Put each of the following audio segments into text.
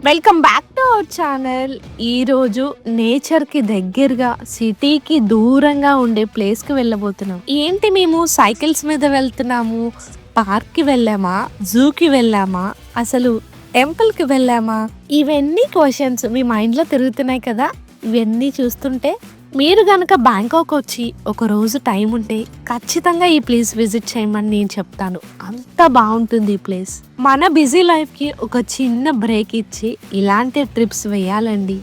Welcome back to our channel. ఈరోజు నేచర్కి దగ్గరగా సిటీకి దూరంగా ఉండే ప్లేస్కి వెళ్ళబోతున్నాం. ఏంటి మేము సైకిల్స్ మీద వెళ్తున్నాము, పార్క్కి వెళ్ళామా, జూకి వెళ్ళామా, అసలు టెంపుల్కి వెళ్ళామా? ఇవన్నీ క్వశ్చన్స్ మీ మైండ్లో తిరుగుతున్నాయి కదా. ఇవన్నీ చూస్తుంటే మీరు కనుక బ్యాంకాక్ వచ్చి ఒక రోజు టైం ఉంటే ఖచ్చితంగా ఈ ప్లేస్ విజిట్ చేయమని నేను చెప్తాను. అంత బాగుంటుంది ఈ ప్లేస్. మన బిజీ లైఫ్కి ఒక చిన్న బ్రేక్ ఇచ్చి ఇలాంటి ట్రిప్స్ వేయాలండి.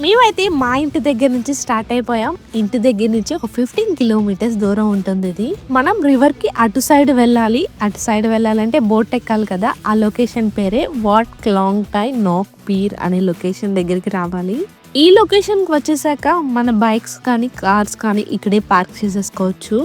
మేమైతే మా ఇంటి దగ్గర నుంచి స్టార్ట్ అయిపోయాం. ఇంటి దగ్గర నుంచి ఒక 15 కిలోమీటర్స్ దూరం ఉంటుంది ఇది. మనం రివర్కి అటు సైడ్ వెళ్ళాలి. అటు సైడ్ వెళ్ళాలంటే బోట్ ఎక్కాలి కదా. ఆ లొకేషన్ పేరే వాట్ క్లాంగ్ టై నాక్ పీర్ అనే లొకేషన్ దగ్గరికి రావాలి. ఈ లొకేషన్కి వచ్చేసాక మన బైక్స్ కానీ కార్స్ కానీ ఇక్కడే పార్క్ చేసేసుకోవచ్చు.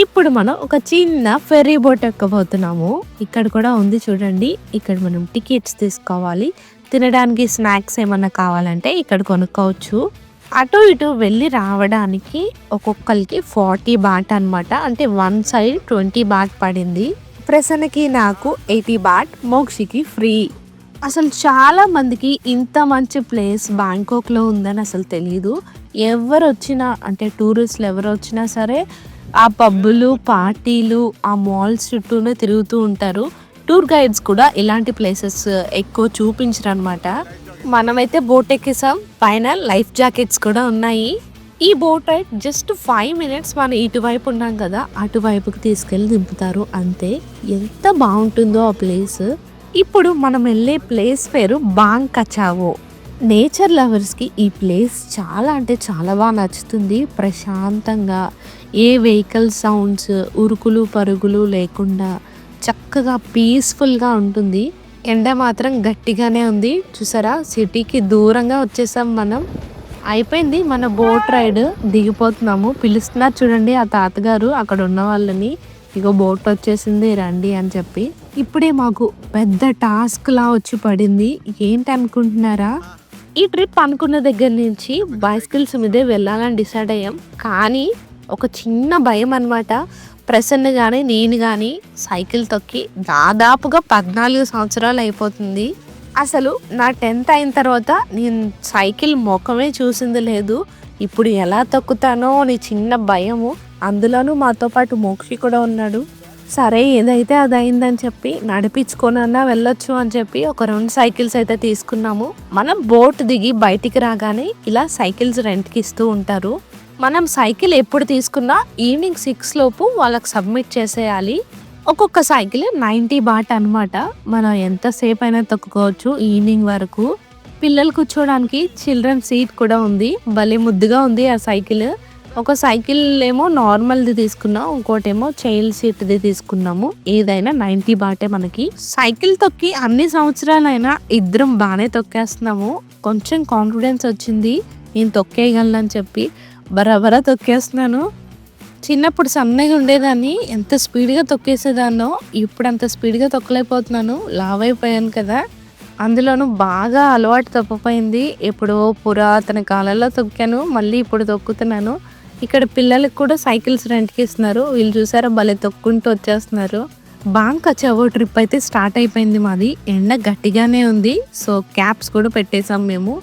ఇప్పుడు మనం ఒక చిన్న ఫెర్రీ బోట్ ఎక్కబోతున్నాము. ఇక్కడ కూడా ఉంది చూడండి. ఇక్కడ మనం టికెట్స్ తీసుకోవాలి. తినడానికి స్నాక్స్ ఏమన్నా కావాలంటే ఇక్కడ కొనుక్కోవచ్చు. అటు ఇటు వెళ్ళి రావడానికి ఒక్కొక్కరికి 40 బాట్ అనమాట. అంటే వన్ సైడ్ 20 బాట్ పడింది. ప్రసన్నకి నాకు 80 బాట్, మోక్షికి ఫ్రీ. అసలు చాలా మందికి ఇంత మంచి ప్లేస్ బ్యాంకాక్లో ఉందని అసలు తెలీదు. ఎవరు వచ్చినా అంటే టూరిస్టులు ఎవరు వచ్చినా సరే ఆ పబ్బులు, పార్టీలు, ఆ మాల్స్ చుట్టూనే తిరుగుతూ ఉంటారు. టూర్ గైడ్స్ కూడా ఇలాంటి ప్లేసెస్ ఎక్కువ చూపించరు అనమాట. మనమైతే బోట్ ఎక్కేసాం. పైన లైఫ్ జాకెట్స్ కూడా ఉన్నాయి. ఈ బోట్ రైడ్ జస్ట్ 5 మినిట్స్ మనం ఇటువైపు ఉన్నాం కదా, అటువైపుకి తీసుకెళ్ళి దింపుతారు అంతే. ఎంత బాగుంటుందో ఆ ప్లేస్. ఇప్పుడు మనం వెళ్ళే ప్లేస్ పేరు బాంగ్ కచావో. నేచర్ లవర్స్కి ఈ ప్లేస్ చాలా అంటే చాలా బాగా నచ్చుతుంది. ప్రశాంతంగా, ఏ వెహికల్ సౌండ్స్, ఉరుకులు పరుగులు లేకుండా చక్కగా పీస్ఫుల్గా ఉంటుంది. ఎండ మాత్రం గట్టిగానే ఉంది. చూసారా, సిటీకి దూరంగా వచ్చేసాం మనం. అయిపోయింది మన బోట్ రైడ్. దిగిపోతున్నాము. పిలుస్తున్నారు చూడండి ఆ తాతగారు అక్కడ ఉన్న వాళ్ళని. ఇగో బోట్ వచ్చేసింది రండి అని చెప్పి. ఇప్పుడే మాకు పెద్ద టాస్క్ లా వచ్చి పడింది. ఏంటి అనుకుంటున్నారా? ఈ ట్రిప్ అనుకున్న దగ్గర నుంచి బైసికల్స్ మీదే వెళ్ళాలని డిసైడ్ అయ్యాం. కానీ ఒక చిన్న భయం అనమాట. ప్రసన్న కానీ నేను కానీ సైకిల్ తొక్కి దాదాపుగా 14 సంవత్సరాలు అయిపోతుంది. అసలు నా 10th అయిన తర్వాత నేను సైకిల్ ముఖమే చూసింది లేదు. ఇప్పుడు ఎలా తొక్కుతానో అని చిన్న భయము. అందులోనూ మాతో పాటు మోక్షి కూడా ఉన్నాడు. సరే ఏదైతే అది అయిందని చెప్పి నడిపించుకోనన్నా వెళ్ళొచ్చు అని చెప్పి ఒక 2 సైకిల్స్ అయితే తీసుకున్నాము. మనం బోట్ దిగి బయటికి రాగానే ఇలా సైకిల్స్ రెంట్కి ఇస్తూ ఉంటారు. మనం సైకిల్ ఎప్పుడు తీసుకున్నా ఈవినింగ్ 6 లోపు వాళ్ళకి సబ్మిట్ చేసేయాలి. ఒక్కొక్క సైకిల్ 90 బాట్ అనమాట. మనం ఎంతసేపు అయినా తొక్కుకోవచ్చు ఈవినింగ్ వరకు. పిల్లలు కూర్చోడానికి చిల్డ్రన్ సీట్ కూడా ఉంది. భలే ముద్దుగా ఉంది ఆ సైకిల్. ఒక సైకిల్ ఏమో నార్మల్ది తీసుకున్నాం, ఇంకోటేమో చైల్డ్ సీట్ది తీసుకున్నాము. ఏదైనా 90 బాటే మనకి. సైకిల్ తొక్కి అన్ని సంవత్సరాలైనా ఇద్దరం బాగానే తొక్కేస్తున్నాము. కొంచెం కాన్ఫిడెన్స్ వచ్చింది నేను తొక్కేయగలనని చెప్పి. బరాబరా తొక్కేస్తున్నాను. చిన్నప్పుడు సన్నగా ఉండేదాన్ని, ఎంత స్పీడ్గా తొక్కేసేదాన్నో. ఇప్పుడు అంత స్పీడ్గా తొక్కలేకపోతున్నాను, లావ్ అయిపోయాను కదా. అందులోనూ బాగా అలవాటు తప్పిపోయింది. ఎప్పుడో పురాతన కాలంలో తొక్కాను, మళ్ళీ ఇప్పుడు తొక్కుతున్నాను. ఇక్కడ పిల్లలకు కూడా సైకిల్స్ రెంట్కి ఇస్తున్నారు. వీళ్ళు చూసారా భలే తొక్కుంటూ వచ్చేస్తున్నారు. బాంగ్ కచావో ట్రిప్ అయితే స్టార్ట్ అయిపోయింది మాది. ఎండ గట్టిగానే ఉంది. సో క్యాప్స్ కూడా పెట్టేసాం మేము.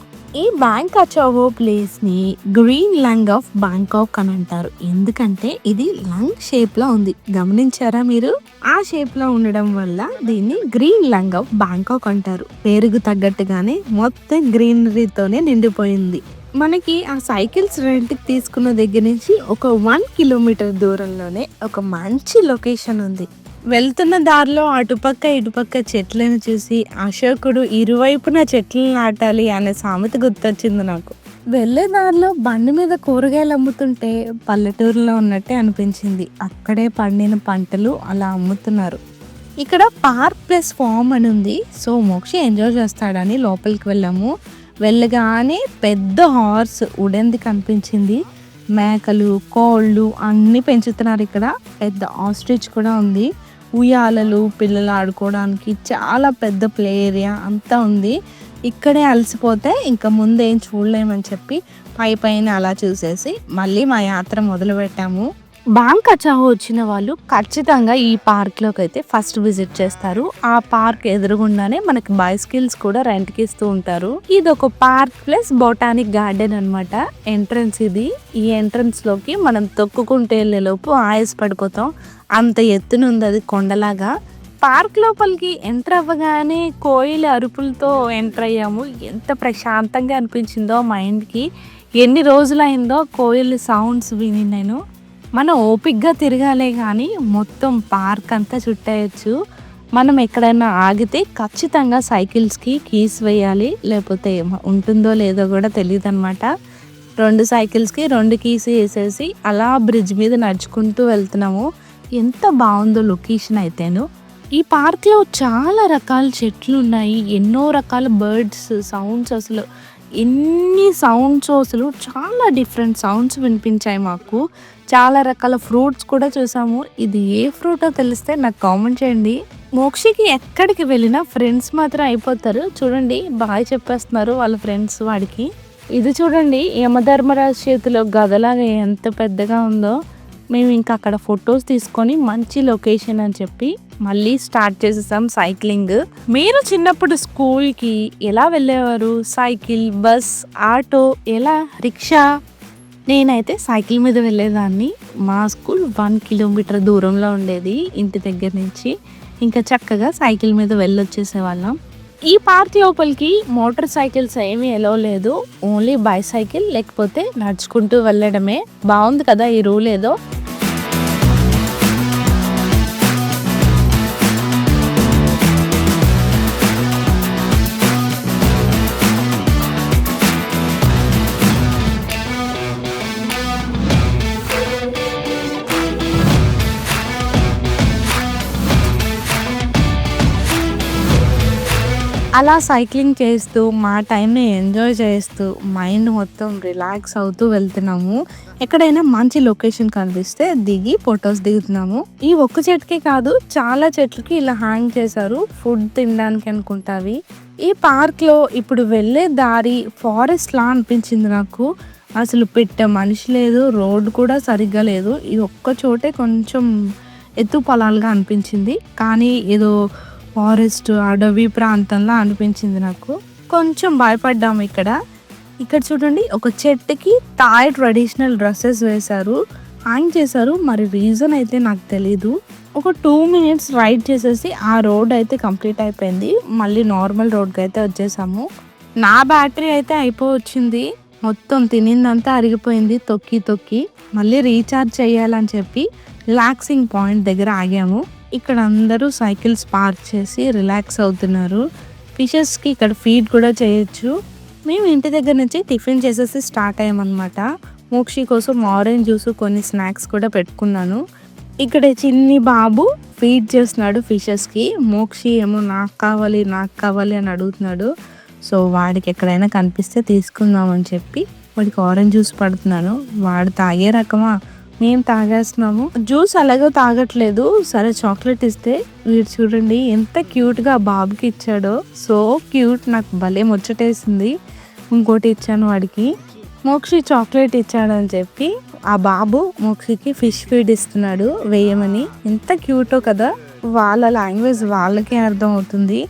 ఈ బాంగ్ కచావో ప్లేస్ని గ్రీన్ లంగ్ ఆఫ్ బ్యాంకాక్ అని అంటారు. ఎందుకంటే ఇది లంగ్ షేప్లో ఉంది. గమనించారా మీరు? ఆ షేప్లో ఉండడం వల్ల దీన్ని గ్రీన్ లంగ్ ఆఫ్ బ్యాంకాక్ అంటారు. పేరుకు తగ్గట్టుగానే మొత్తం గ్రీనరీతోనే నిండిపోయింది. మనకి ఆ సైకిల్స్ రెంట్కి తీసుకున్న దగ్గర నుంచి ఒక 1 కిలోమీటర్ దూరంలోనే ఒక మంచి లొకేషన్ ఉంది. వెళ్తున్న దారిలో అటుపక్క ఇటుపక్క చెట్లను చూసి అశోకుడు ఇరువైపున చెట్లను నాటాలి అనే సామెత గుర్తొచ్చింది నాకు. వెళ్ళే దారిలో బండి మీద కూరగాయలు అమ్ముతుంటే పల్లెటూరులో ఉన్నట్టే అనిపించింది. అక్కడే పండిన పంటలు అలా అమ్ముతున్నారు. ఇక్కడ పార్క్ ప్లస్ ఫామ్ అని ఉంది. సో మోక్షి ఎంజాయ్ చేస్తాడని లోపలికి వెళ్ళాము. వెళ్ళగానే పెద్ద హార్స్ ఉడెంది కనిపించింది. మేకలు, కోళ్ళు అన్నీ పెంచుతున్నారు ఇక్కడ. పెద్ద ఆస్ట్రిచ్ కూడా ఉంది. ఉయ్యాలలు, పిల్లలు ఆడుకోవడానికి చాలా పెద్ద ప్లే ఏరియా అంతా ఉంది. ఇక్కడే అలసిపోతే ఇంకా ముందేం చూడలేమని చెప్పి పైన అలా చూసేసి మళ్ళీ మా యాత్ర మొదలు పెట్టాము. బాంకా కచాహో వచ్చిన వాళ్ళు ఖచ్చితంగా ఈ పార్క్‌లోకి అయితే ఫస్ట్ విజిట్ చేస్తారు. ఆ పార్క్ ఎదురుగుండానే మనకి బైసికిల్స్ కూడా రెంట్‌కి ఇస్తూ ఉంటారు. ఇదొక పార్క్ ప్లస్ బొటానిక్ గార్డెన్ అన్నమాట. ఎంట్రన్స్ ఇది. ఈ ఎంట్రన్స్‌లోకి మనం తొక్కుకుంటూ వెళ్ళేలోపు ఆయాస పడిపోతాం. అంత ఎత్తునుంది అది కొండలాగా. పార్క్ లోపలికి ఎంటర్ అవ్వగానే కోయిల అరుపులతో ఎంటర్ అయ్యాము. ఎంత ప్రశాంతంగా అనిపించిందో మైండ్‌కి. ఎన్ని రోజులైందో కోయిల సౌండ్స్ విని నేను. మనం ఓపికగా తిరగాలే కానీ మొత్తం పార్క్ అంతా చుట్టేయచ్చు. మనం ఎక్కడైనా ఆగితే ఖచ్చితంగా సైకిల్స్‌కి కీస్ వేయాలి. లేకపోతే ఉంటుందో లేదో కూడా తెలీదనమాట. 2 సైకిల్స్‌కి 2 కీస్ ఏసేసి అలా బ్రిడ్జ్ మీద నడుచుకుంటూ వెళ్తున్నాము. ఎంత బావుందో లొకేషన్ అయితేను. ఈ పార్క్‌లో చాలా రకాల చెట్లున్నాయి. ఎన్నో రకాల బర్డ్స్ సౌండ్స్ అసలు ఎన్ని సౌండ్స్ అసలు చాలా డిఫరెంట్ సౌండ్స్ వినిపించాయి మాకు. చాలా రకాల ఫ్రూట్స్ కూడా చూసాము. ఇది ఏ ఫ్రూటో తెలిస్తే నాకు కామెంట్ చేయండి. మోక్షికి ఎక్కడికి వెళ్ళినా ఫ్రెండ్స్ మాత్రం అయిపోతారు. చూడండి బాయ్ చెప్పేస్తున్నారు వాళ్ళ ఫ్రెండ్స్ వాడికి. ఇది చూడండి యమధర్మరాజు చేతిలో గదలాగా ఎంత పెద్దగా ఉందో. మేము ఇంకా అక్కడ ఫొటోస్ తీసుకొని మంచి లొకేషన్ అని చెప్పి మళ్ళీ స్టార్ట్ చేసేసాం సైక్లింగ్. మీరు చిన్నప్పుడు స్కూల్కి ఎలా వెళ్ళేవారు? సైకిల్, బస్, ఆటో, ఎలా రిక్షా? నేనైతే సైకిల్ మీద వెళ్ళేదాన్ని. మా స్కూల్ 1 కిలోమీటర్ దూరంలో ఉండేది ఇంటి దగ్గర నుంచి. ఇంకా చక్కగా సైకిల్ మీద వెళ్ళొచ్చేసేవాళ్ళం. ఈ పార్క్ లోపలికి మోటార్ సైకిల్స్ ఏమీ ఎలో లేదు. ఓన్లీ బైసైకిల్ లేకపోతే నడుచుకుంటూ వెళ్ళడమే. బాగుంది కదా ఈ రూల్ ఏదో. అలా సైక్లింగ్ చేస్తూ మా టైంని ఎంజాయ్ చేస్తూ మైండ్ మొత్తం రిలాక్స్ అవుతూ వెళ్తున్నాము. ఎక్కడైనా మంచి లొకేషన్ కనిపిస్తే దిగి ఫొటోస్ దిగుతున్నాము. ఈ ఒక్క చెట్టుకే కాదు చాలా చెట్లకి ఇలా హ్యాంగ్ చేశారు ఫుడ్ తినడానికి అనుకుంటావి. ఈ పార్క్లో ఇప్పుడు వెళ్ళే దారి ఫారెస్ట్ లా అనిపించింది నాకు. అసలు పెట్టే మనిషి లేదు, రోడ్డు కూడా సరిగ్గా లేదు. ఈ ఒక్క చోటే కొంచెం ఎత్తు పొలాలుగా అనిపించింది. కానీ ఏదో ఫారెస్ట్ అడవి ప్రాంతంలో అనిపించింది నాకు. కొంచెం భయపడ్డాము ఇక్కడ. ఇక్కడ చూడండి ఒక చెట్టుకి థాయ్ ట్రెడిషనల్ డ్రెస్సెస్ వేశారు, హ్యాంగ్ చేశారు. మరి రీజన్ అయితే నాకు తెలీదు. ఒక 2 మినిట్స్ రైడ్ చేసేసి ఆ రోడ్ అయితే కంప్లీట్ అయిపోయింది. మళ్ళీ నార్మల్ రోడ్కి అయితే వచ్చేసాము. నా బ్యాటరీ అయితే అయిపోవచ్చింది. మొత్తం తినిందంతా అరిగిపోయింది తొక్కి తొక్కి. మళ్ళీ రీఛార్జ్ చేయాలని చెప్పి రిలాక్సింగ్ పాయింట్ దగ్గర ఆగాము. ఇక్కడ అందరూ సైకిల్స్ పార్క్ చేసి రిలాక్స్ అవుతున్నారు. ఫిషెస్కి ఇక్కడ ఫీడ్ కూడా చేయొచ్చు. మేము ఇంటి దగ్గర నుంచి టిఫిన్ చేసేసి స్టార్ట్ అయ్యామన్నమాట. మోక్షి కోసం ఆరెంజ్ జ్యూస్ కొన్ని స్నాక్స్ కూడా పెట్టుకున్నాను. ఇక్కడ చిన్ని బాబు ఫీడ్ చేస్తున్నాడు ఫిషెస్కి. మోక్షి ఏమో నాకు కావాలి అని అడుగుతున్నాడు. సో వాడికి ఎక్కడైనా కనిపిస్తే తీసుకుందాం అని చెప్పి వాడికి ఆరెంజ్ జ్యూస్ పడుతున్నాను. వాడు తాగే రకమా, మేము తాగేస్తున్నాము. జ్యూస్ అలాగే తాగట్లేదు. సరే చాక్లెట్ ఇస్తే వీడు చూడండి ఎంత క్యూట్గా బాబుకి ఇచ్చాడో. సో క్యూట్, నాకు భలే ముచ్చటేసింది. ఇంకోటి ఇచ్చాను వాడికి. మోక్షి చాక్లెట్ ఇచ్చాడని చెప్పి ఆ బాబు మోక్షికి ఫిష్ ఫీడ్ ఇస్తున్నాడు వేయమని. ఎంత క్యూటో కదా. వాళ్ళ లాంగ్వేజ్ వాళ్ళకే అర్థం అవుతుంది.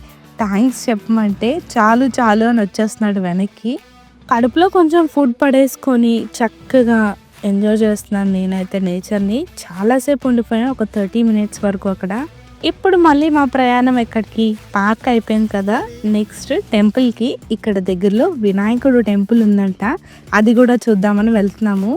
థ్యాంక్స్ చెప్పమంటే చాలు చాలు అని వచ్చేస్తున్నాడు వెనక్కి. కడుపులో కొంచెం ఫుడ్ పడేసుకొని చక్కగా ఎంజాయ్ చేస్తున్నాను నేనైతే నేచర్ని. చాలాసేపు ఉండిపోయాను, ఒక 30 మినిట్స్ వరకు అక్కడ. ఇప్పుడు మళ్ళీ మా ప్రయాణం ఎక్కడికి? పార్క్ అయిపోయింది కదా, నెక్స్ట్ టెంపుల్కి. ఇక్కడ దగ్గరలో వినాయకుడు టెంపుల్ ఉందంట, అది కూడా చూద్దామని వెళ్తున్నాము.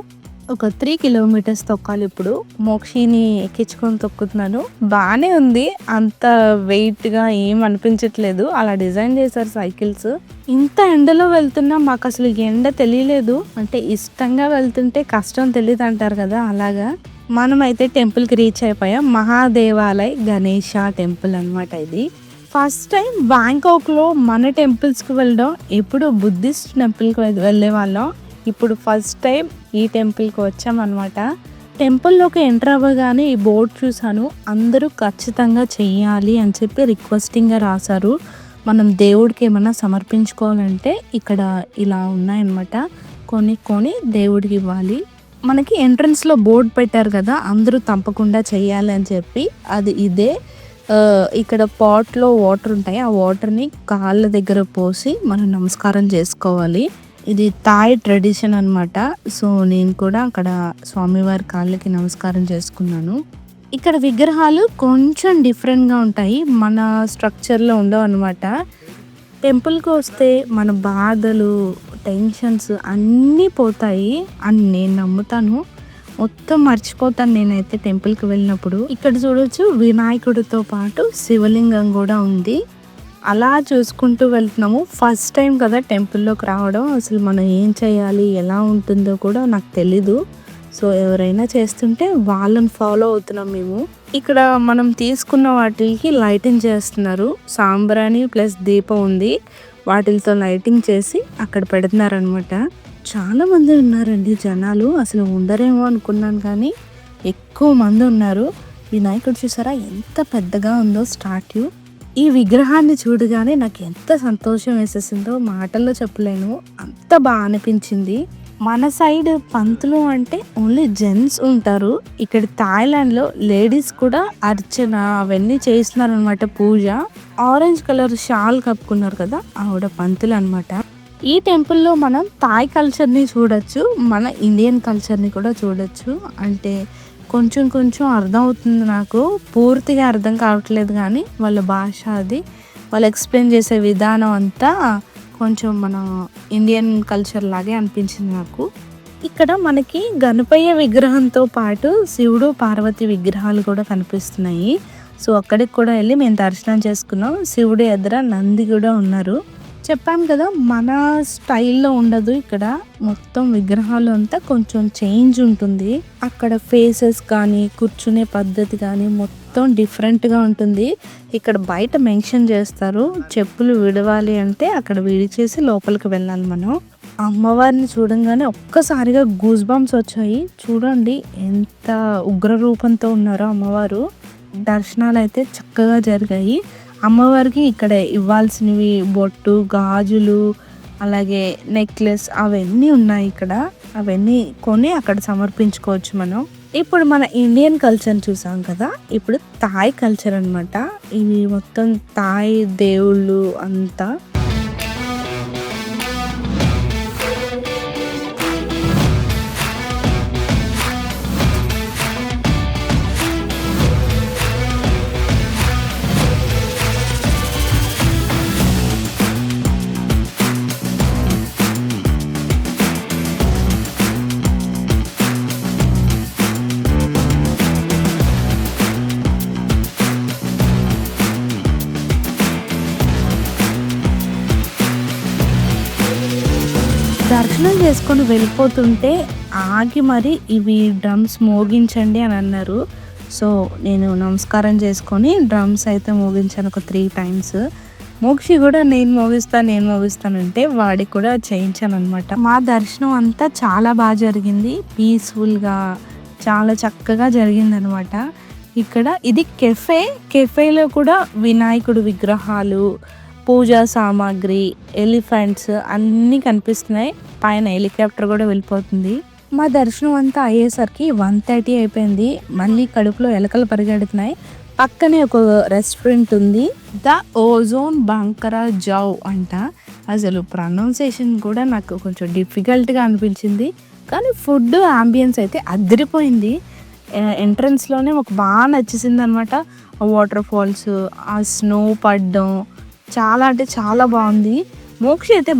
ఒక 3 కిలోమీటర్స్ తొక్కాలి. ఇప్పుడు మోక్షిని ఎక్కించుకొని తొక్కుతున్నాను. బాగానే ఉంది, అంత వెయిట్గా ఏం అనిపించట్లేదు. అలా డిజైన్ చేశారు సైకిల్స్. ఇంత ఎండలో వెళ్తున్నా మాకు అసలు ఎండ తెలియలేదు. అంటే ఇష్టంగా వెళ్తుంటే కష్టం తెలియదు అంటారు కదా, అలాగా. మనమైతే టెంపుల్కి రీచ్ అయిపోయాం. మహాదేవాలయ్ గణేష టెంపుల్ అనమాట ఇది. ఫస్ట్ టైం బ్యాంకాక్లో మన టెంపుల్స్కి వెళ్ళడం. ఎప్పుడు బుద్ధిస్ట్ టెంపుల్కి వెళ్ళే వాళ్ళం, ఇప్పుడు ఫస్ట్ టైం ఈ టెంపుల్కి వచ్చామన్నమాట. టెంపుల్లోకి ఎంటర్ అవ్వగానే ఈ బోర్డు చూసాను, అందరూ ఖచ్చితంగా చెయ్యాలి అని చెప్పి రిక్వెస్టింగ్గా రాశారు. మనం దేవుడికి ఏమన్నా సమర్పించుకోవాలంటే ఇక్కడ ఇలా ఉన్నాయన్నమాట, కొని దేవుడికి ఇవ్వాలి. మనకి ఎంట్రన్స్‌లో బోర్డ్ పెట్టారు కదా! అందరూ తప్పకుండా చేయాలి అని చెప్పి. అది ఇదే. ఇక్కడ పాట్‌లో వాటర్ ఉంటాయి. ఆ వాటర్‌ని కాళ్ళ దగ్గర పోసి మనం నమస్కారం చేసుకోవాలి. ఇది థాయ్ ట్రెడిషన్ అనమాట. సో, నేను కూడా అక్కడ స్వామివారి కాళ్ళకి నమస్కారం చేసుకున్నాను. ఇక్కడ విగ్రహాలు కొంచెం డిఫరెంట్‌గా ఉంటాయి. మన స్ట్రక్చర్‌లో ఉండవనమాట. టెంపుల్‌కి వస్తే మన బాధలు, టెన్షన్స్ అన్నీ పోతాయి అని నేను నమ్ముతాను. మొత్తం మర్చిపోతాను నేనైతే టెంపుల్‌కి వెళ్ళినప్పుడు. ఇక్కడ చూడొచ్చు వినాయకుడితో పాటు శివలింగం గూడా ఉంది. అలా చూసుకుంటూ వెళ్తున్నాము. ఫస్ట్ టైం కదా టెంపుల్‌లోకి రావడం. అసలు మనం ఏం చేయాలి? ఎలా ఉంటుందో కూడా నాకు తెలీదు. సో, ఎవరైనా చేస్తుంటే వాళ్ళని ఫాలో అవుతున్నాం మేము. ఇక్కడ మనం తీసుకున్న వాటికి లైటింగ్ చేస్తున్నారు. సాంబ్రాణి ప్లస్ దీపం ఉంది. వాటిలతో లైటింగ్ చేసి అక్కడ పెడుతున్నారనమాట. చాలా మంది ఉన్నారండి జనాలు. అసలు ఉండరేమో అనుకున్నాను కానీ ఎక్కువ మంది ఉన్నారు. వినాయకుడు చూసారా ఎంత పెద్దగా ఉందో స్టాట్యూ. ఈ విగ్రహాన్ని చూడగానే నాకు ఎంత సంతోషం వేసేసిందో మాటల్లో చెప్పలేను. అంత బాగా అనిపించింది. మన సైడ్ పంతులు అంటే ఓన్లీ జెంట్స్ ఉంటారు. ఇక్కడ థాయిలాండ్‌లో లేడీస్ కూడా అర్చన అవన్నీ చేస్తున్నారు అనమాట పూజ. ఆరెంజ్ కలర్ షాల్ కప్పుకున్నారు కదా! ఆవిడ పంతులు అనమాట. ఈ టెంపుల్‌లో మనం థాయ్ కల్చర్‌ని చూడొచ్చు. మన ఇండియన్ కల్చర్‌ని కూడా చూడొచ్చు. అంటే కొంచెం కొంచెం అర్థం అవుతుంది నాకు. పూర్తిగా అర్థం కావట్లేదు కానీ వాళ్ళ భాష అది. వాళ్ళు ఎక్స్‌ప్లెయిన్ చేసే విధానం అంతా కొంచెం మన ఇండియన్ కల్చర్ లాగే అనిపించింది నాకు. ఇక్కడ మనకి గణపయ్య విగ్రహంతో పాటు శివుడు, పార్వతి విగ్రహాలు కూడా కనిపిస్తున్నాయి. సో, అక్కడికి కూడా వెళ్ళి మేము దర్శనం చేసుకున్నాం. శివుడి ఎదుర నంది కూడా ఉన్నారు. చెప్పాను కదా మన స్టైల్‌లో ఉండదు ఇక్కడ. మొత్తం విగ్రహాలు అంతా కొంచెం చేంజ్ ఉంటుంది. అక్కడ ఫేసెస్ కానీ, కూర్చునే పద్ధతి కానీ మొత్తం డిఫరెంట్‌గా ఉంటుంది. ఇక్కడ బయట మెన్షన్ చేస్తారు. చెప్పులు విడవాలి అంటే అక్కడ విడిచేసి లోపలికి వెళ్ళాలి మనం. అమ్మవారిని చూడంగానే ఒక్కసారిగా గూస్ బంప్స్ వచ్చాయి. చూడండి ఎంత ఉగ్ర రూపంతో ఉన్నారో అమ్మవారు. దర్శనాలు అయితే చక్కగా జరిగాయి. అమ్మవారికి ఇక్కడ ఇవ్వాల్సినవి బొట్టు, గాజులు, అలాగే నెక్లెస్ అవన్నీ ఉన్నాయి ఇక్కడ. అవన్నీ కొని అక్కడ సమర్పించుకోవచ్చు మనం. ఇప్పుడు మన ఇండియన్ కల్చర్ చూసాం కదా! ఇప్పుడు థాయ్ కల్చర్ అనమాట. ఇవి మొత్తం థాయ్ దేవుళ్ళు అంతా. దర్శనం చేసుకొని వెళ్ళిపోతుంటే ఆగి మరి ఇవి డ్రమ్స్ మోగించండి అని అన్నారు. సో, నేను నమస్కారం చేసుకొని డ్రమ్స్ అయితే మోగించాను ఒక 3 టైమ్స్. మోక్షి కూడా నేను మోగిస్తానంటే వాడికి కూడా చేయించాను అనమాట. మా దర్శనం అంతా చాలా బాగా జరిగింది. పీస్ఫుల్‌గా చాలా చక్కగా జరిగిందనమాట. ఇక్కడ ఇది కెఫేలో కూడా వినాయకుడు విగ్రహాలు, పూజా సామాగ్రి, ఎలిఫెంట్స్ అన్నీ కనిపిస్తున్నాయి. పైన హెలికాప్టర్ కూడా వెళ్ళిపోతుంది. మా దర్శనం అంతా అయ్యేసరికి 1:30 అయిపోయింది. మళ్ళీ కడుపులో ఎలకలు పరిగెడుతున్నాయి. పక్కనే ఒక రెస్టారెంట్ ఉంది. ద ఓజోన్ బంకరా జావ్ అంట. అసలు ప్రొనౌన్సియేషన్ కూడా నాకు కొంచెం డిఫికల్ట్‌గా అనిపించింది. కానీ ఫుడ్ ఆంబియన్స్ అయితే అదిరిపోయింది. ఎంట్రన్స్‌లోనే మాకు బాగా నచ్చేసిందనమాట. ఆ వాటర్ ఫాల్స్, ఆ స్నో పడడం చాలా అంటే చాలా బాగుంది. మోక్షి అయితే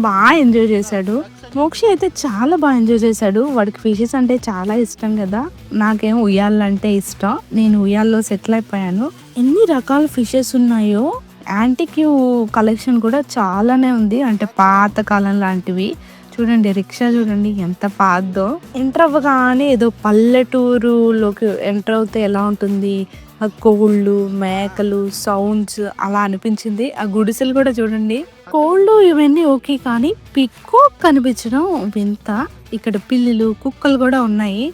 చాలా బాగా ఎంజాయ్ చేశాడు. వాడికి ఫిషెస్ అంటే చాలా ఇష్టం కదా! నాకేమో ఉయ్యాలంటే ఇష్టం. నేను ఉయ్యాల్లో సెటిల్ అయిపోయాను. ఎన్ని రకాల ఫిషెస్ ఉన్నాయో. యాంటిక్యూ కలెక్షన్ కూడా చాలానే ఉంది. అంటే పాత కాలం లాంటివి. చూడండి రిక్షా చూడండి ఎంత పాతదో. ఎంటర్ అవ్వగానే ఏదో పల్లెటూరులోకి ఎంటర్ అవుతే ఎలా ఉంటుంది, ఆ కోళ్ళు, మేకలు, సౌండ్స్ అలా అనిపించింది. ఆ గుడిసెలు కూడా చూడండి. కోళ్ళు ఇవన్నీ ఓకే కానీ పికాక్ కనిపించడం వింత. ఇక్కడ పిల్లులు, కుక్కలు కూడా ఉన్నాయి.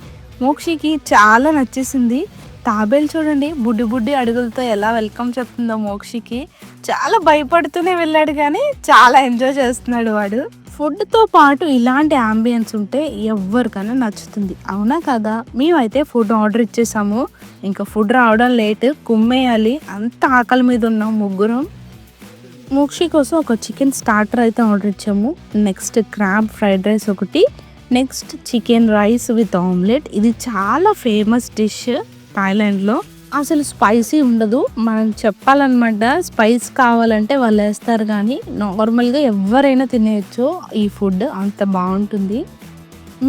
మోక్షికి చాలా నచ్చేసింది. తాబేలు చూడండి బుడ్డి అడుగులతో ఎలా వెల్కమ్ చెప్తుందో మోక్షికి. చాలా భయపడుతూనే వెళ్ళాడు కానీ చాలా ఎంజాయ్ చేస్తున్నాడు వాడు. ఫుడ్‌తో పాటు ఇలాంటి యాంబియన్స్ ఉంటే ఎవ్వరికైనా నచ్చుతుంది. అవునా కదా? మేమైతే ఫుడ్ ఆర్డర్ ఇచ్చేసాము. ఇంకా ఫుడ్ రావడం లేట్. కుమ్మేయాలి. అంత ఆకలి మీద ఉన్నాం ముగ్గురం. మోక్షి కోసం ఒక చికెన్ స్టార్టర్ అయితే ఆర్డర్ ఇచ్చాము. నెక్స్ట్ క్రాబ్ ఫ్రైడ్ రైస్ ఒకటి. Next chicken rice with omelette. ఇది చాలా ఫేమస్ డిష్ థాయిలాండ్‌లో. అసలు స్పైసీ ఉండదు. మనం చెప్పాలన్నమాట. స్పైస్ కావాలంటే వాళ్ళు వేస్తారు కానీ నార్మల్గా ఎవరైనా తినేయచ్చు ఈ ఫుడ్. అంత బాగుంటుంది.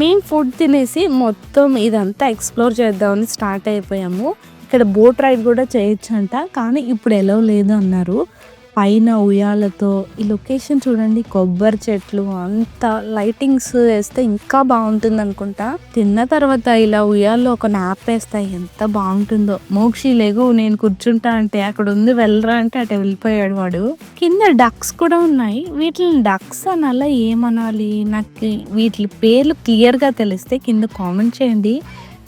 మేము ఫుడ్ తినేసి మొత్తం ఇదంతా ఎక్స్ప్లోర్ చేద్దామని స్టార్ట్ అయిపోయాము. ఇక్కడ బోట్ రైడ్ కూడా చేయొచ్చంట, కానీ ఇప్పుడు ఎలా లేదు అన్నారు. పైన ఉయ్యాలతో ఈ లొకేషన్ చూడండి, కొబ్బరి చెట్లు, అంత లైటింగ్స్ వేస్తే ఇంకా బాగుంటుంది అనుకుంటా. తిన్న తర్వాత ఇలా ఉయ్యాల్లో ఒక నాప్ వేస్తాయి, ఎంత బాగుంటుందో. మోక్షి లేగు నేను కూర్చుంటా అంటే అక్కడ ఉంది వెళ్ళరా అంటే అటు వెళ్ళిపోయాడు వాడు. కింద డక్స్ కూడా ఉన్నాయి. వీటిని డక్స్ అనాలా ఏమనాలి, నాకు వీటి పేర్లు క్లియర్ గా తెలిస్తే కింద కామెంట్ చేయండి.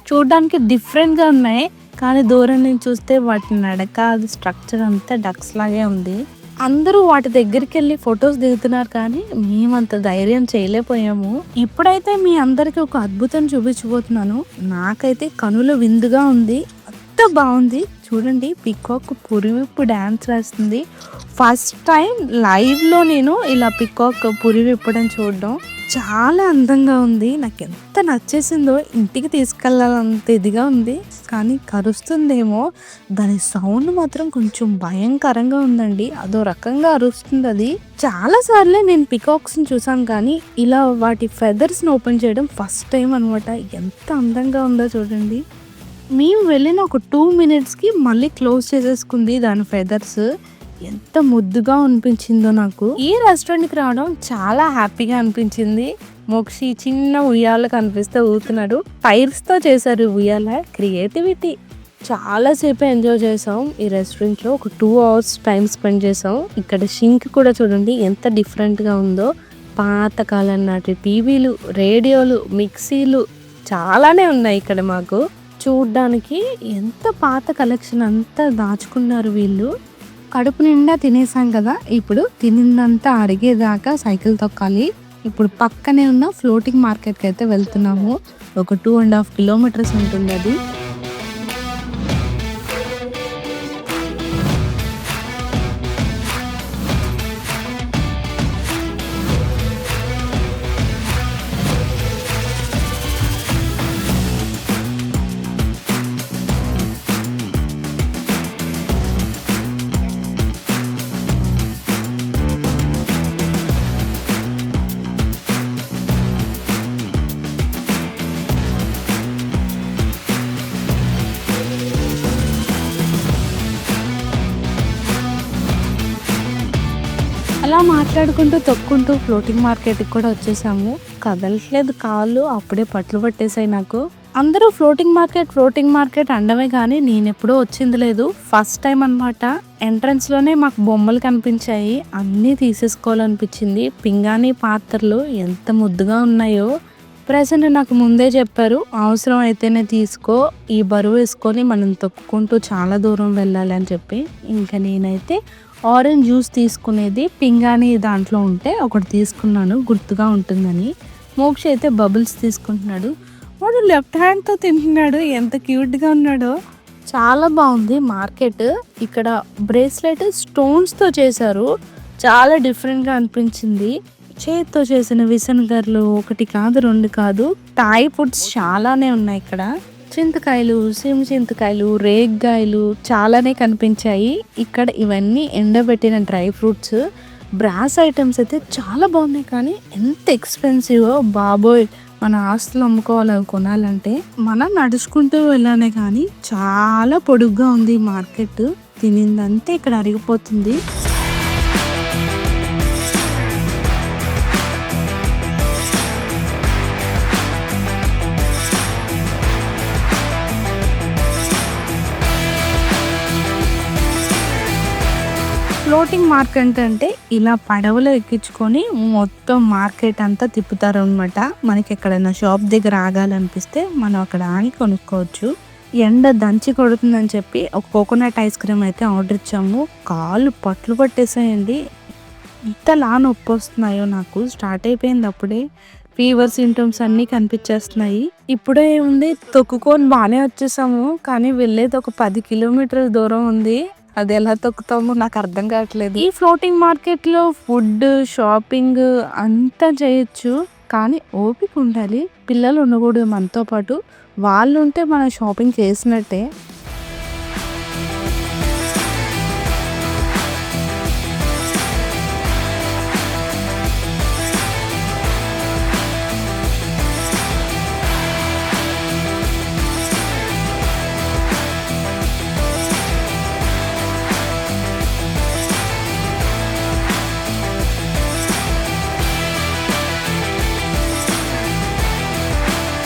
చూడడానికి డిఫరెంట్ గా ఉన్నాయి, కానీ దూరం నుంచి చూస్తే వాటి నడక, అది స్ట్రక్చర్ అంతా డక్స్ లాగే ఉంది. అందరూ వాటి దగ్గరికి వెళ్ళి ఫొటోస్ దిగుతున్నారు, కానీ మేమంత ధైర్యం చేయలేకపోయాము. ఇప్పుడైతే మీ అందరికి ఒక అద్భుతం చూపించబోతున్నాను. నాకైతే కనుల విందుగా ఉంది, అంత బాగుంది. చూడండి, పికాక్ పురివిప్పు డాన్స్ వేస్తుంది. ఫస్ట్ టైం లైవ్ లో నేను ఇలా పికాక్ పురివిప్పడం చూడడం చాలా అందంగా ఉంది. నాకు ఎంత నచ్చేసిందో, ఇంటికి తీసుకెళ్ళాలంత ఇదిగా ఉంది. కానీ కరుస్తుందేమో, దాని సౌండ్ మాత్రం కొంచెం భయంకరంగా ఉందండి. అదో రకంగా అరుస్తుంది అది. చాలా సార్లే నేను పికాక్స్ చూసాను, కానీ ఇలా వాటి ఫెదర్స్ ని ఓపెన్ చేయడం ఫస్ట్ టైం అనమాట. ఎంత అందంగా ఉందో చూడండి. మేము వెళ్ళిన ఒక 2 minutesకి మళ్ళీ క్లోజ్ చేసేసుకుంది దాని ఫెదర్స్. ఎంత ముద్దుగా అనిపించిందో నాకు. ఈ రెస్టారెంట్కి రావడం చాలా హ్యాపీగా అనిపించింది. మోక్షి చిన్న ఉయ్యాల కనిపిస్తే ఊతున్నాడు. టైర్స్తో చేశారు ఉయ్యాల. క్రియేటివిటీ. చాలాసేపు ఎంజాయ్ చేసాం ఈ రెస్టారెంట్లో. ఒక 2 hours టైం స్పెండ్ చేసాం. ఇక్కడ షింక్ కూడా చూడండి ఎంత డిఫరెంట్గా ఉందో. పాతకాలం నాటి టీవీలు, రేడియోలు, మిక్సీలు చాలానే ఉన్నాయి ఇక్కడ మాకు. చూడ్డానికి ఎంత పాత కలెక్షన్ అంతా దాచుకున్నారు వీళ్ళు. కడుపు నిండా తినేసాం కదా, ఇప్పుడు తినిందంతా అడిగేదాకా సైకిల్ తొక్కాలి. ఇప్పుడు పక్కనే ఉన్న ఫ్లోటింగ్ మార్కెట్కి అయితే వెళ్తున్నాము. ఒక 2.5 kilometers ఉంటుంది అది. అలా మాట్లాడుకుంటూ తొక్కుంటూ ఫ్లోటింగ్ మార్కెట్కి కూడా వచ్చేసాము. కదలట్లేదు కాళ్ళు, అప్పుడే పట్లు పట్టేసాయి నాకు. అందరూ ఫ్లోటింగ్ మార్కెట్ అండమే, కానీ నేను ఎప్పుడూ వచ్చింది లేదు. ఫస్ట్ టైం అనమాట. ఎంట్రన్స్ లోనే మాకు బొమ్మలు కనిపించాయి, అన్నీ తీసేసుకోవాలనిపించింది. పింగాణీ పాత్రలు ఎంత ముద్దుగా ఉన్నాయో. ప్రెసెంట్ నాకు ముందే చెప్పారు, అవసరం అయితేనే తీసుకో, ఈ బరువు వేసుకొని మనం తొక్కుకుంటూ చాలా దూరం వెళ్ళాలి అని చెప్పి. ఇంకా నేనైతే ఆరెంజ్ జ్యూస్ తీసుకునేది పింగాణి దాంట్లో ఉంటే ఒకటి తీసుకున్నాను, గుర్తుగా ఉంటుందని. మోక్ష అయితే బబుల్స్ తీసుకుంటున్నాడు. వాడు లెఫ్ట్ హ్యాండ్తో తింటున్నాడు, ఎంత క్యూట్గా ఉన్నాడో. చాలా బాగుంది మార్కెట్. ఇక్కడ బ్రేస్లెట్ స్టోన్స్తో చేశారు, చాలా డిఫరెంట్గా అనిపించింది. చేతితో చేసిన విసనగర్లు 1 కాదు 2 కాదు, థాయ్ ఫుడ్స్ చాలానే ఉన్నాయి ఇక్కడ. చింతకాయలు, చింతకాయలు, రేగ్గాయలు చాలానే కనిపించాయి ఇక్కడ. ఇవన్నీ ఎండబెట్టిన డ్రై ఫ్రూట్స్. బ్రాస్ ఐటమ్స్ అయితే చాలా బాగున్నాయి, కానీ ఎంత ఎక్స్పెన్సివ్ బాబోయ్. మన ఆస్తులు అమ్ముకోవాలి కొనాలంటే. మనం నడుచుకుంటూ వెళ్ళానే, కానీ చాలా పొడుగ్గా ఉంది మార్కెట్. తినిందంతే ఇక్కడ అరిగిపోతుంది. ఫ్లోటింగ్ మార్కెట్ అంటే ఇలా పడవలో ఎక్కించుకొని మొత్తం మార్కెట్ అంతా తిప్పుతారు అనమాట. మనకి ఎక్కడైనా షాప్ దగ్గర ఆగాలనిపిస్తే మనం అక్కడ ఆగి కొనుక్కోవచ్చు. ఎండ దంచి కొడుతుందని చెప్పి ఒక కోకోనట్ ఐస్ క్రీమ్ అయితే ఆర్డర్ ఇచ్చాము. కాళ్ళు పట్లు పట్టేసాయండి. ఎంతలా నొప్పి వస్తున్నాయో నాకు. స్టార్ట్ అయిపోయింది అప్పుడే. ఫీవర్ సింటమ్స్ అన్నీ కనిపించేస్తున్నాయి. ఇప్పుడే ఏముంది, తొక్కుకొని బాగానే వచ్చేసాము. కానీ వెళ్ళేది ఒక 10 కిలోమీటర్ల దూరం ఉంది. అది ఎలా తొక్కుతామో నాకు అర్థం కావట్లేదు. ఈ ఫ్లోటింగ్ మార్కెట్లో ఫుడ్, షాపింగ్ అంతా చేయొచ్చు. కానీ ఓపిక ఉండాలి. పిల్లలు ఉండకూడదు మనతో పాటు. వాళ్ళు ఉంటే మనం షాపింగ్ చేసినట్టే.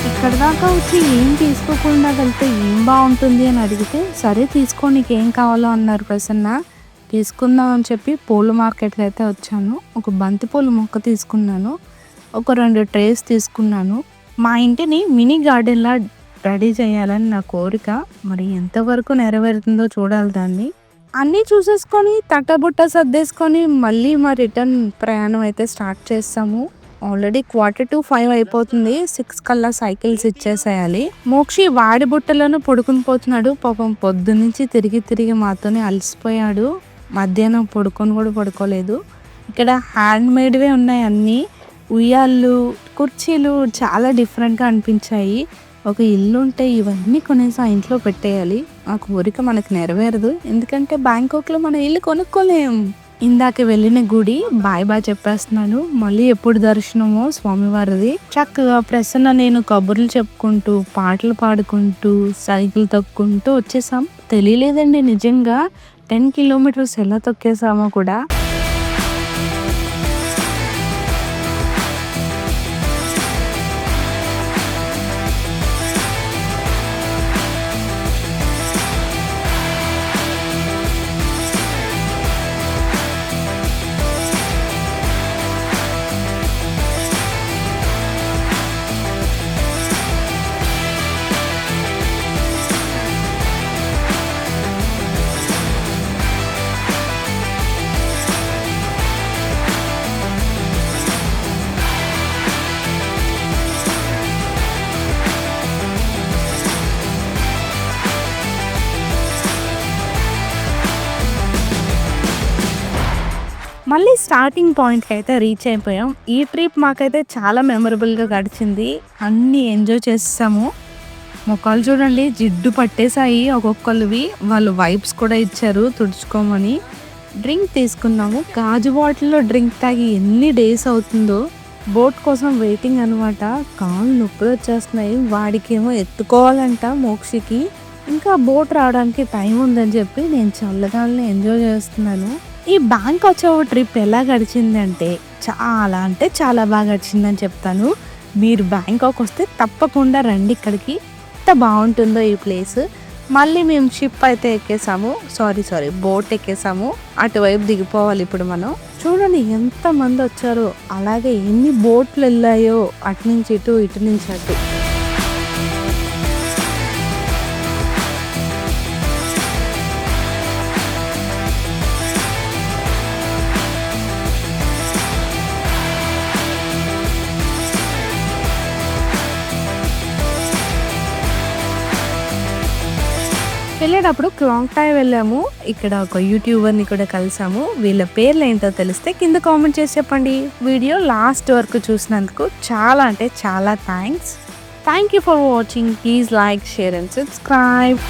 ఇక్కడ దాకా వచ్చి ఏం తీసుకోకుండా వెళ్తే ఏం బాగుంటుంది అని అడిగితే, సరే తీసుకో నీకు ఏం కావాలో అన్నారు ప్రసన్న. తీసుకుందాం అని చెప్పి పూల మార్కెట్కి అయితే వచ్చాను. ఒక బంతిపూల మొక్క తీసుకున్నాను. ఒక 2 ట్రేస్ తీసుకున్నాను. మా ఇంటిని మినీ గార్డెన్లా రెడీ చేయాలని నా కోరిక. మరి ఎంతవరకు నెరవేరుతుందో చూడాలి దాన్ని. అన్నీ చూసేసుకొని తట్టబుట్ట సర్దేసుకొని మళ్ళీ మా రిటర్న్ ప్రయాణం అయితే స్టార్ట్ చేస్తాము. ఆల్రెడీ 4:45 అయిపోతుంది. 6 కల్లా సైకిల్స్ ఇచ్చేసేయాలి. మోక్షి వాడి బుట్టలను పడుకుని పోతున్నాడు. పాపం పొద్దు నుంచి తిరిగి మాతోనే అలసిపోయాడు. మధ్యాహ్నం పడుకొని కూడా పడుకోలేదు. ఇక్కడ హ్యాండ్ మేడ్వే ఉన్నాయి అన్నీ. ఉయ్యాళ్ళు, కుర్చీలు చాలా డిఫరెంట్గా అనిపించాయి. ఒక ఇల్లు ఉంటే ఇవన్నీ కొనేసి ఆ ఇంట్లో పెట్టేయాలి. ఆ కోరిక మనకు నెరవేరదు. ఎందుకంటే బ్యాంకాక్లో మనం ఇల్లు కొనుక్కోలేం. ఇందాక వెళ్ళిన గుడి బాయ్ చెప్పేస్తున్నాను. మళ్ళీ ఎప్పుడు దర్శనమో స్వామివారిది. చక్కగా ప్రసన్న నేను కబుర్లు చెప్పుకుంటూ, పాటలు పాడుకుంటూ, సైకిల్ తొక్కుంటూ వచ్చేసాం. తెలియలేదండి నిజంగా 10 కిలోమీటర్స్ ఎలా తొక్కేసామో కూడా. మళ్ళీ స్టార్టింగ్ పాయింట్కి అయితే రీచ్ అయిపోయాం. ఈ ట్రిప్ మాకైతే చాలా మెమరబుల్గా గడిచింది. అన్నీ ఎంజాయ్ చేసాము. మొక్కలు చూడండి జిడ్డు పట్టేసాయి ఒక్కొక్కరివి. వాళ్ళు వైప్స్ కూడా ఇచ్చారు తుడుచుకోమని. డ్రింక్ తీసుకున్నాము. గాజు బాటిల్లో డ్రింక్ తాగి ఎన్ని డేస్ అవుతుందో. బోట్ కోసం వెయిటింగ్ అనమాట. కాళ్ళు నొప్పులు వచ్చేస్తున్నాయి. వాడికేమో ఎత్తుకోవాలంట మోక్షికి. ఇంకా బోట్ రావడానికి టైం ఉందని చెప్పి నేను చల్లగానే ఎంజాయ్ చేస్తున్నాను. ఈ బ్యాంకాక్ ట్రిప్ ఎలా గడిచింది అంటే చాలా బాగా గడిచిందని చెప్తాను. మీరు బ్యాంకాక్ వస్తే తప్పకుండా రండి ఇక్కడికి. ఎంత బాగుంటుందో ఈ ప్లేస్. మళ్ళీ మేము షిప్ అయితే ఎక్కేసాము. Sorry boat ఎక్కేసాము. అటువైపు దిగిపోవాలి ఇప్పుడు మనం. చూడండి ఎంతమంది వచ్చారో, అలాగే ఎన్ని బోట్లు వెళ్ళాయో అటు నుంచి ఇటు నుంచి అటు. వెళ్ళేటప్పుడు క్లాంగ్టాయ్ వెళ్ళాము. ఇక్కడ ఒక యూట్యూబర్ని కూడా కలిసాము. వీళ్ళ పేర్లు ఏంటో తెలిస్తే కింద కామెంట్ చేసి చెప్పండి. వీడియో లాస్ట్ వరకు చూసినందుకు చాలా thanks. Thank you for watching. Please like, share and subscribe.